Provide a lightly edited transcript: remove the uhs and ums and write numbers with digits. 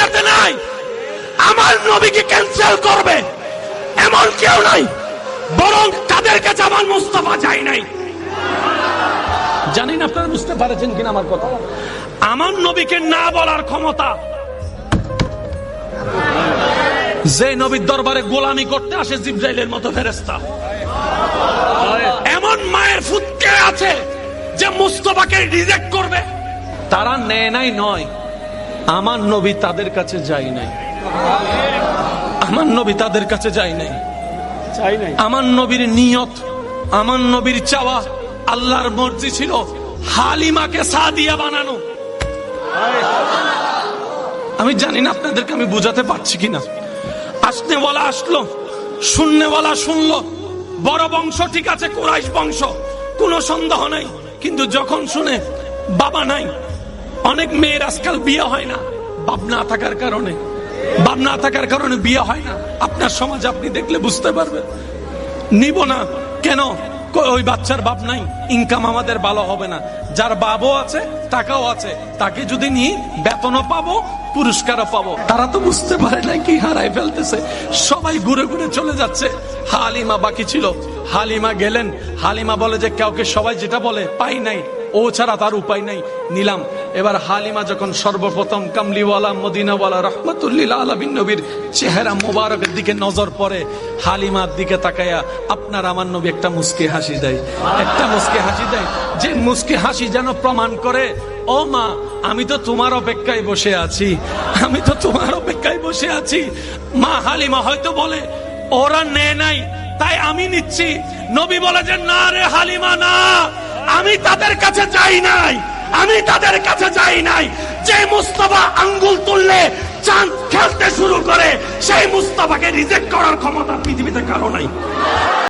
দুনিয়াতে নাই আমার নবীকে ক্যান্সেল করবে এমন কেউ নাই, বরং তাদের কাছে আমার মুস্তাফা যায় নাই। জানি না আপনারা বুঝতে পারছেন কিনা আমার কথা। আমার নবীকে না বলার ক্ষমতা যে নবীর দরবারে গোলামি করতে আসে জিবরাইলের মতো ফেরেশতা, এমন মায়ের ফুৎকে আছে যে মুস্তাফাকে রিজেক্ট করবে। তারা নেয় নাই নয়, আমার নবী তাদের কাছে যায় নাই। আমার নবী তাদের কাছে যায় নাই। আমার নবীর নিয়ত, আমার নবীর চাওয়া, আল্লাহর মর্জি ছিল হালিমাকে সাদিয়া বানানো। আমি জানি না আপনাদেরকে আমি বুঝাতে পারছি কিনা। আসনেওয়ালা আসলো, শুননেওয়ালা শুনলো। বড় বংশ ঠিক আছে, কুরাইশ বংশ, কোনো সন্দেহ নাই। কিন্তু যখন শুনে বাবা নাই, অনেক মেয়ের আজকাল বিয়ে হয় না বাপ না থাকার কারণে, বাপ না থাকার কারণে বিয়ে হয় না। আপনার সমাজ আপনি দেখলে বুঝতে পারবেন। নিব না কেন? ওই বাচ্চার বাপ নাই, ইনকাম আমাদের ভালো হবে না। যার বাবও আছে, টাকাও আছে, তাকে যদি নিয়ে বেতনও পাবো, পুরস্কারও পাবো। তারা তো বুঝতে পারে না কি হারাই ফেলতেছে। সবাই ঘুরে ঘুরে চলে যাচ্ছে। হালিমা বাকি ছিল। হালিমা গেলেন। হালিমা বলে যে কাউকে সবাই যেটা বলে পাই নাই, ও ছাড়া তার উপায় নাই, নিলাম। এবার হালিমা যখন সর্বপ্রথম কামলিওয়ালা মদিনাওয়ালা রহমতুল্লিল আলামিন নবীর চেহারা মোবারকের দিকে নজর পড়ে, হালিমার দিকে তাকায়া আপনার আমার নবী একটা মুস্কি হাসি দেয়, একটা মুস্কি হাসি দেয়, যে মুস্কি হাসি যেন প্রমাণ করে ও মা আমি তো তোমার অপেক্ষায় বসে আছি, আমি তো তোমার অপেক্ষায় বসে আছি। মা হালিমা হয়তো বলে ওরা নেয় নাই তাই আমি নিচ্ছি। নবী বলে যে না রে হালিমা না, আমি তাদের কাছে যাই নাই, আমি তাদের কাছে যাই নাই। যে মুস্তাফা আঙ্গুল তুললে চাঁদ খেলতে শুরু করে, সেই মুস্তাফাকে রিজেক্ট করার ক্ষমতা পৃথিবীতে কারো নাই।